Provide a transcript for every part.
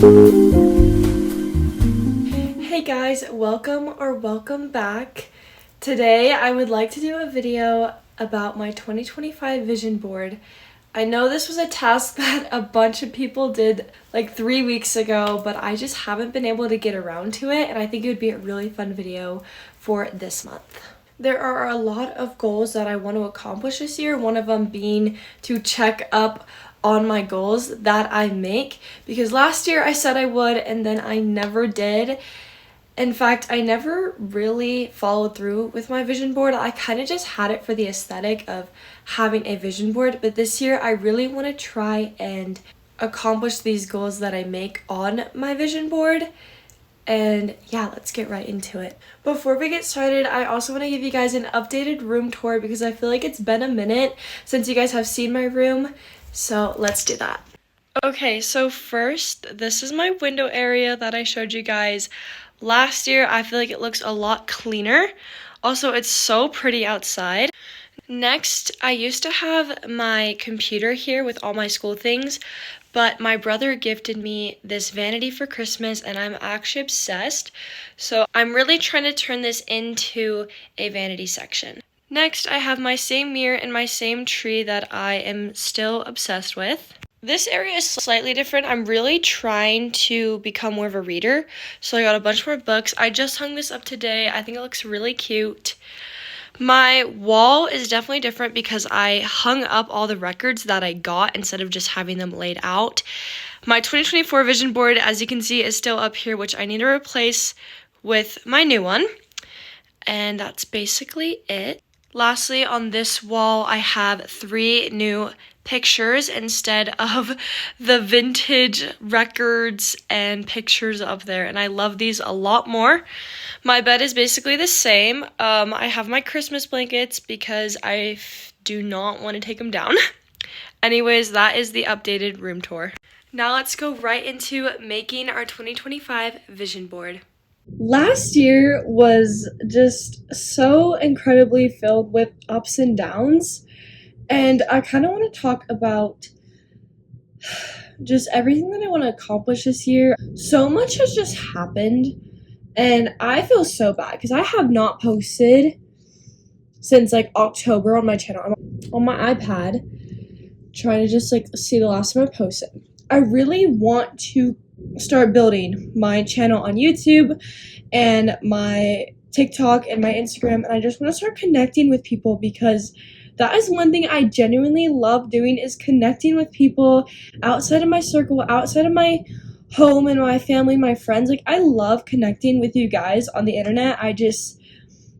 Hey guys, welcome back. Today I would like to do a video about my 2025 vision board. I know this was a task that a bunch of people did like 3 weeks ago, but I just haven't been able to get around to it, and I think it would be a really fun video for this month. There are a lot of goals that I want to accomplish this year, one of them being to check up on my goals that I make, because last year I said I would and then I never did. In fact, I never really followed through with my vision board. I kind of just had it for the aesthetic of having a vision board, but this year I really want to try and accomplish these goals that I make on my vision board. And yeah, let's get right into it. Before we get started, I also want to give you guys an updated room tour because I feel like it's been a minute since you guys have seen my room. So let's do that. Okay, so first, this is my window area that I showed you guys last year. I feel like it looks a lot cleaner. Also, it's so pretty outside. Next, I used to have my computer here with all my school things, but my brother gifted me this vanity for Christmas and I'm actually obsessed. So I'm really trying to turn this into a vanity section. Next, I have my same mirror and my same tree that I am still obsessed with. This area is slightly different. I'm really trying to become more of a reader, so I got a bunch more books. I just hung this up today. I think it looks really cute. My wall is definitely different because I hung up all the records that I got instead of just having them laid out. My 2024 vision board, as you can see, is still up here, which I need to replace with my new one. And that's basically it. Lastly, on this wall, I have 3 new pictures instead of the vintage records and pictures up there, and I love these a lot more. My bed is basically the same. I have my Christmas blankets because I do not want to take them down. Anyways, that is the updated room tour. Now let's go right into making our 2025 vision board. Last year was just so incredibly filled with ups and downs, and I kind of want to talk about just everything that I want to accomplish this year. So much has just happened, and I feel so bad because I have not posted since like October on my channel. I'm on my iPad trying to just like see the last time I posted. I really want to start building my channel on YouTube and my TikTok and my Instagram, and I just want to start connecting with people because that is one thing I genuinely love doing, is connecting with people outside of my circle, outside of my home and my family, my friends. Like, I love connecting with you guys on the internet.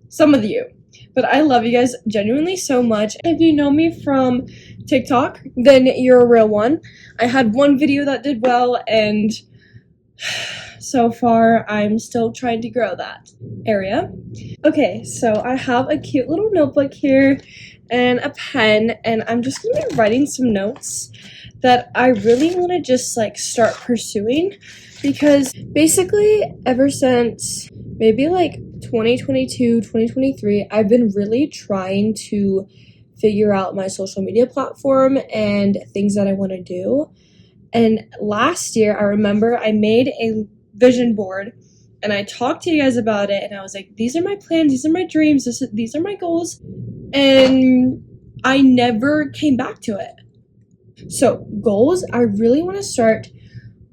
Some of you, but I love you guys genuinely so much. If you know me from TikTok, then you're a real one. I had one video that did well, and so far I'm still trying to grow that area. Okay, so I have a cute little notebook here and a pen, and I'm just gonna be writing some notes that I really want to just like start pursuing, because basically ever since maybe like 2022, 2023, I've been really trying to figure out my social media platform and things that I want to do. And last year, I remember I made a vision board and I talked to you guys about it, and I was like, these are my plans, these are my dreams, these are my goals, and I never came back to it. So goals, I really want to start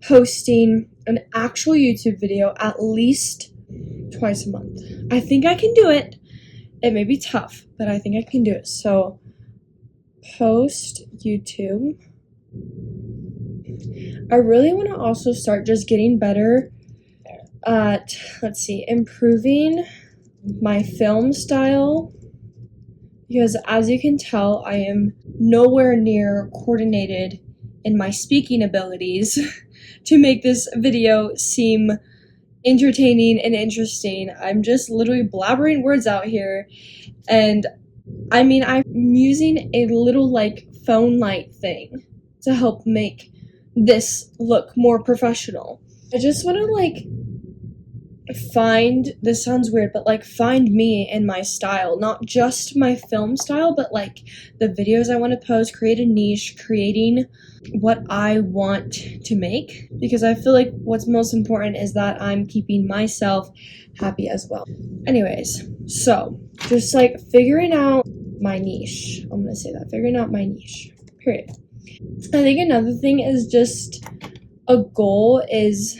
posting an actual YouTube video at least twice a month. I think I can do it. It may be tough, but I think I can do it. So post YouTube. I really want to also start just getting better at, improving my film style, because as you can tell, I am nowhere near coordinated in my speaking abilities to make this video seem entertaining and interesting. I'm just literally blabbering words out here, and I mean, I'm using a little like phone light thing to help make this look more professional. I just want to like find, this sounds weird, but like find me and my style, not just my film style, but like the videos I want to post, create a niche, creating what I want to make, because I feel like what's most important is that I'm keeping myself happy as well. Anyways, so just like figuring out my niche. I'm gonna say that, figuring out my niche, period. I think another thing is just a goal is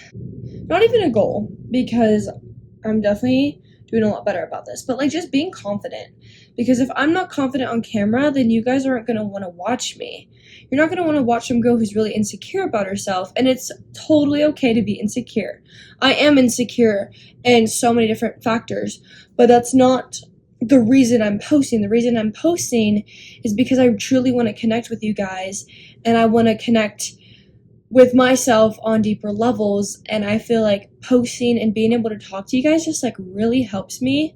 not even a goal, because I'm definitely doing a lot better about this, but like just being confident, because if I'm not confident on camera, then you guys aren't going to want to watch me. You're not going to want to watch some girl who's really insecure about herself, and it's totally okay to be insecure. I am insecure in so many different factors, but that's not the reason I'm posting. The reason I'm posting is because I truly want to connect with you guys, and I want to connect with myself on deeper levels, and I feel like posting and being able to talk to you guys just like really helps me.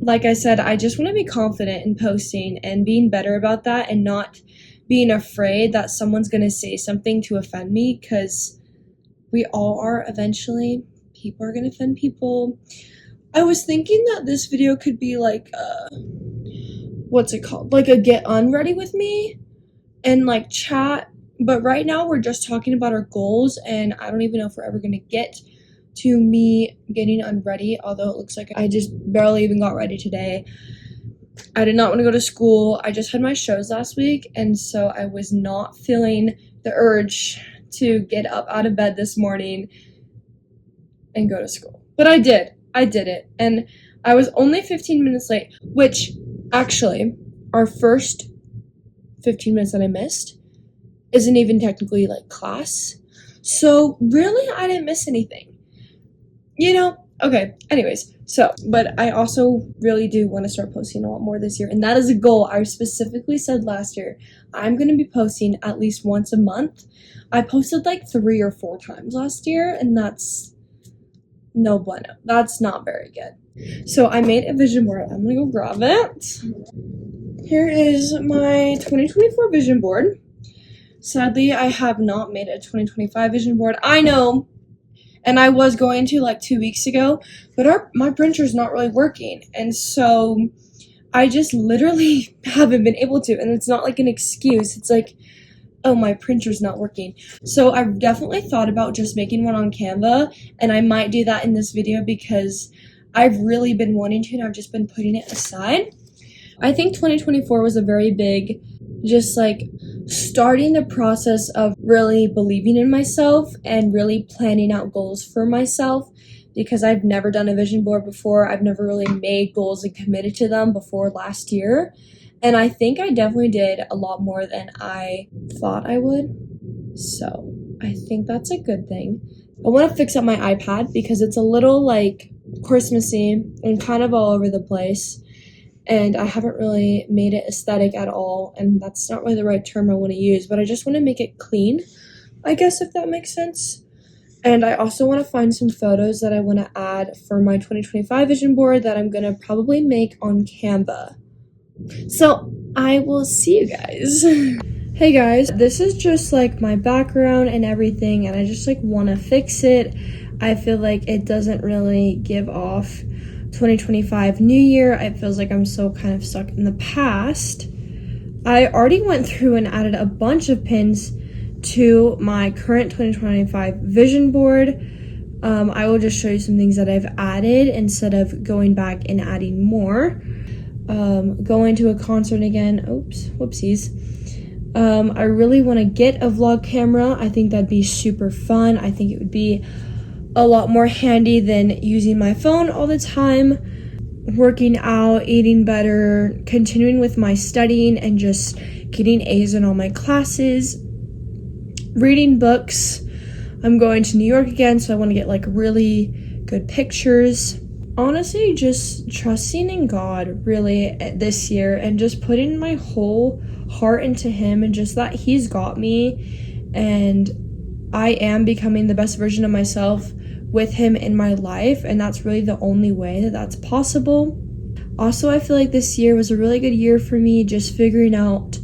Like I said, I just want to be confident in posting and being better about that, and not being afraid that someone's going to say something to offend me, because we all are eventually. People are going to offend people. I was thinking that this video could be like what's it called, like a get unready with me and like chat. But right now we're just talking about our goals, and I don't even know if we're ever going to get to me getting unready, although it looks like I just barely even got ready today. I did not want to go to school. I just had my shows last week, and so I was not feeling the urge to get up out of bed this morning and go to school. But I did it, and I was only 15 minutes late, which actually our first 15 minutes that I missed isn't even technically like class. So really, I didn't miss anything. You know? Okay, anyways. So, but I also really do want to start posting a lot more this year. And that is a goal. I specifically said last year, I'm going to be posting at least once a month. I posted like 3 or 4 times last year, and that's no bueno. That's not very good. So I made a vision board. I'm going to go grab it. Here is my 2024 vision board. Sadly, I have not made a 2025 vision board. I know, and I was going to like 2 weeks ago, but my printer's not really working, and so I just literally haven't been able to, and it's not like an excuse. It's like, oh, my printer's not working. So I've definitely thought about just making one on Canva, and I might do that in this video because I've really been wanting to, and I've just been putting it aside. I think 2024 was a very big, just like starting the process of really believing in myself and really planning out goals for myself, because I've never done a vision board before. I've never really made goals and committed to them before last year. And I think I definitely did a lot more than I thought I would. So I think that's a good thing. I want to fix up my iPad because it's a little like Christmassy and kind of all over the place. And I haven't really made it aesthetic at all, and that's not really the right term I want to use, but I just want to make it clean, I guess, if that makes sense. And I also want to find some photos that I want to add for my 2025 vision board that I'm going to probably make on Canva. So I will see you guys. Hey guys, this is just like my background and everything, and I just like want to fix it. I feel like it doesn't really give off 2025 New Year. It feels like I'm so kind of stuck in the past. I already went through and added a bunch of pins to my current 2025 vision board. I will just show you some things that I've added instead of going back and adding more. Going to a concert again. Oops, whoopsies. I really want to get a vlog camera. I think that'd be super fun. I think it would be a lot more handy than using my phone all the time. Working out, eating better, continuing with my studying and just getting A's in all my classes, reading books. I'm going to New York again, so I want to get like really good pictures. Honestly, just trusting in God really this year and just putting my whole heart into Him, and just that He's got me and I am becoming the best version of myself with Him in my life, and that's really the only way that that's possible. Also, I feel like this year was a really good year for me, just figuring out,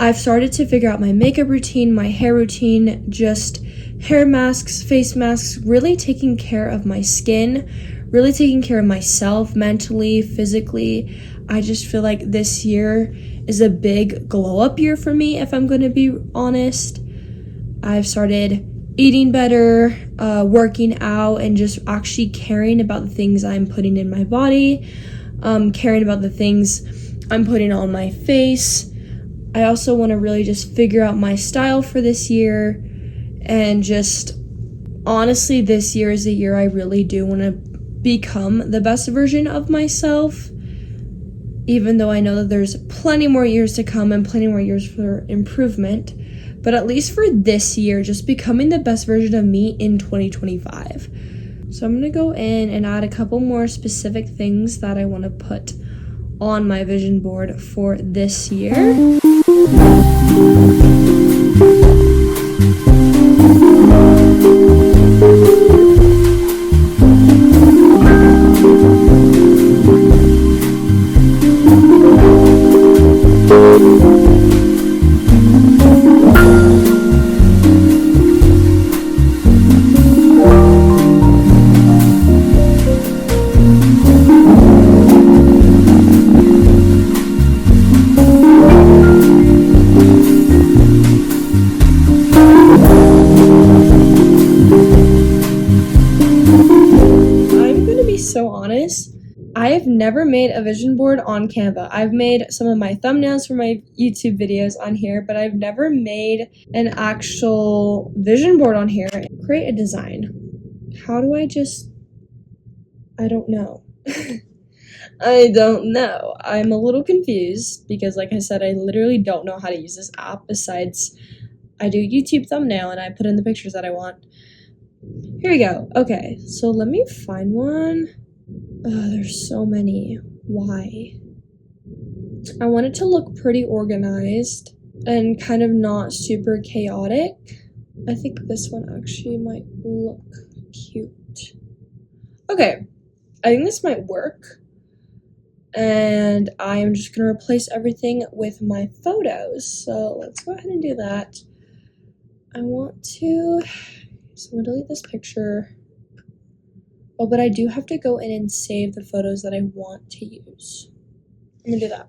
I've started to figure out my makeup routine, my hair routine, just hair masks, face masks, really taking care of my skin, really taking care of myself mentally, physically. I just feel like this year is a big glow up year for me, if I'm going to be honest. I've started eating better, working out, and just actually caring about the things I'm putting in my body, caring about the things I'm putting on my face. I also want to really just figure out my style for this year, and just honestly, this year is the year I really do want to become the best version of myself, even though I know that there's plenty more years to come and plenty more years for improvement. But at least for this year, just becoming the best version of me in 2025. So I'm going to go in and add a couple more specific things that I want to put on my vision board for this year. So honest, I have never made a vision board on Canva. I've made some of my thumbnails for my YouTube videos on here, but I've never made an actual vision board on here. Create a design. How do I don't know. I don't know. I'm a little confused because, like I said, I literally don't know how to use this app besides I do YouTube thumbnail and I put in the pictures that I want. Here we go. Okay, so let me find one. There's so many. Why? I want it to look pretty organized and kind of not super chaotic. I think this one actually might look cute. Okay, I think this might work. And I am just going to replace everything with my photos. So let's go ahead and do that. So I'm going to delete this picture. Oh, but I do have to go in and save the photos that I want to use. I'm going to do that.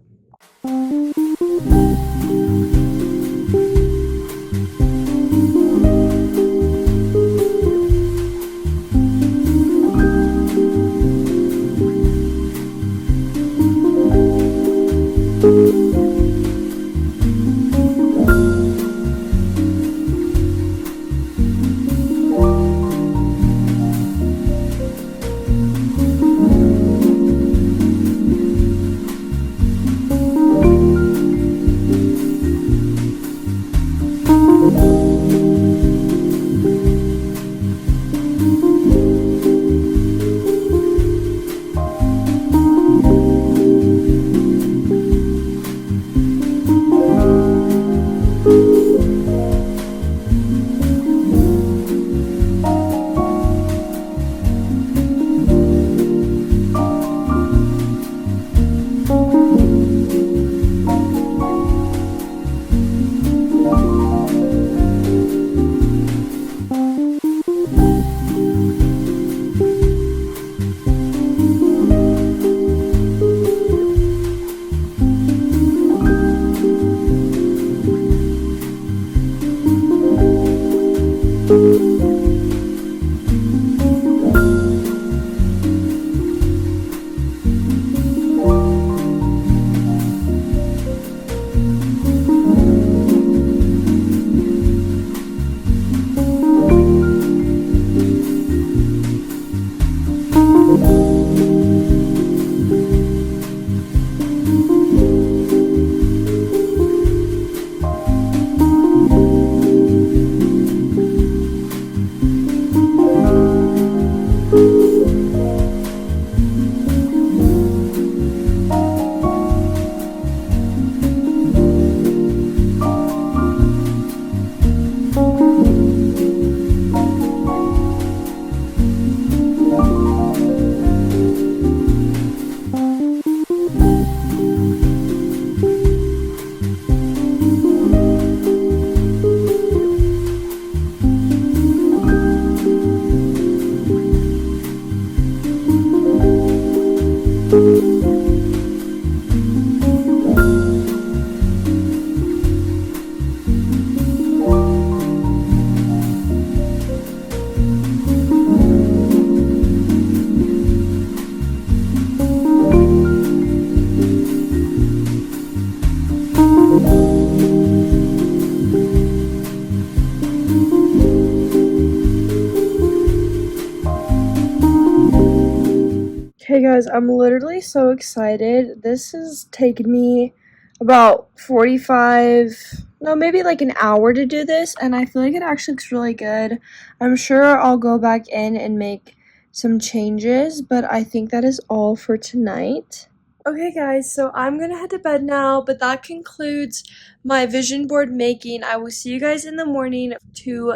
Hey guys, I'm literally so excited. This has taken me about 45, no, maybe like an hour to do this, and I feel like it actually looks really good. I'm sure I'll go back in and make some changes, but I think that is all for tonight. Okay guys, so I'm gonna head to bed now, but that concludes my vision board making. I will see you guys in the morning to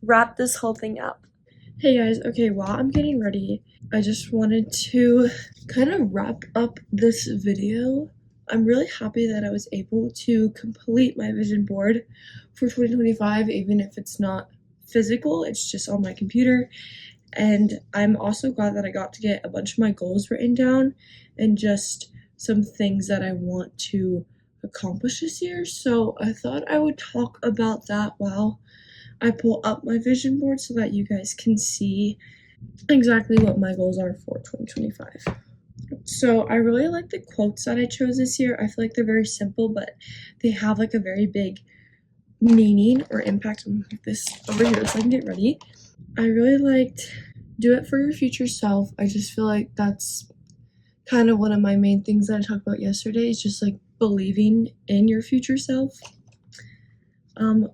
wrap this whole thing up. Hey guys, okay, while I'm getting ready, I just wanted to kind of wrap up this video. I'm really happy that I was able to complete my vision board for 2025, even if it's not physical, it's just on my computer. And I'm also glad that I got to get a bunch of my goals written down and just some things that I want to accomplish this year. So I thought I would talk about that while I pull up my vision board so that you guys can see exactly what my goals are for 2025. So I really like the quotes that I chose this year. I feel like they're very simple, but they have like a very big meaning or impact. I'm gonna put this over here so I can get ready. I really liked do it for your future self. I just feel like that's kind of one of my main things that I talked about yesterday is just like believing in your future self.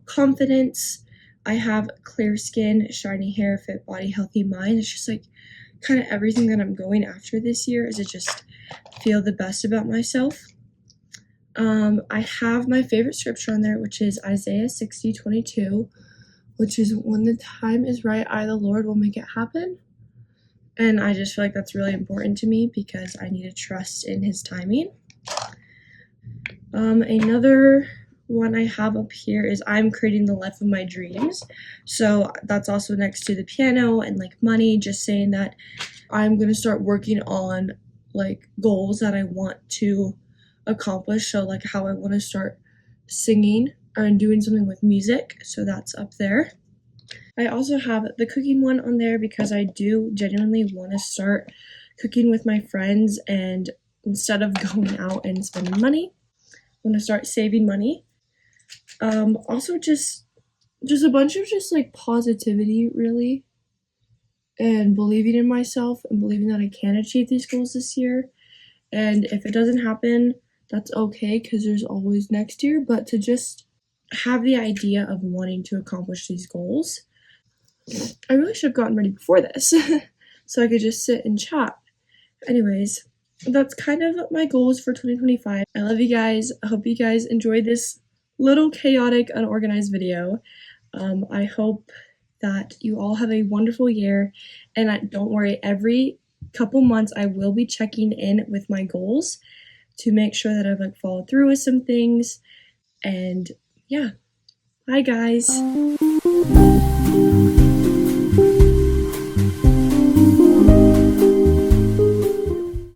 Confidence. I have clear skin, shiny hair, fit body, healthy mind. It's just like kind of everything that I'm going after this year is to just feel the best about myself. I have my favorite scripture on there, which is Isaiah 60:22, which is when the time is right, I, the Lord, will make it happen. And I just feel like that's really important to me because I need to trust in his timing. Another one I have up here is I'm creating the life of my dreams. So that's also next to the piano and like money, just saying that I'm going to start working on like goals that I want to accomplish. So like how I want to start singing or doing something with music. So that's up there. I also have the cooking one on there because I do genuinely want to start cooking with my friends, and instead of going out and spending money, I want to start saving money. Also just a bunch of just like positivity really, and believing in myself and believing that I can achieve these goals this year. And if it doesn't happen, that's okay because there's always next year, but to just have the idea of wanting to accomplish these goals. I really should have gotten ready before this so I could just sit and chat. Anyways, that's kind of my goals for 2025. I love you guys. I hope you guys enjoyed this little chaotic, unorganized video. I hope that you all have a wonderful year, and don't worry, every couple months I will be checking in with my goals to make sure that I've like followed through with some things. And yeah, bye guys.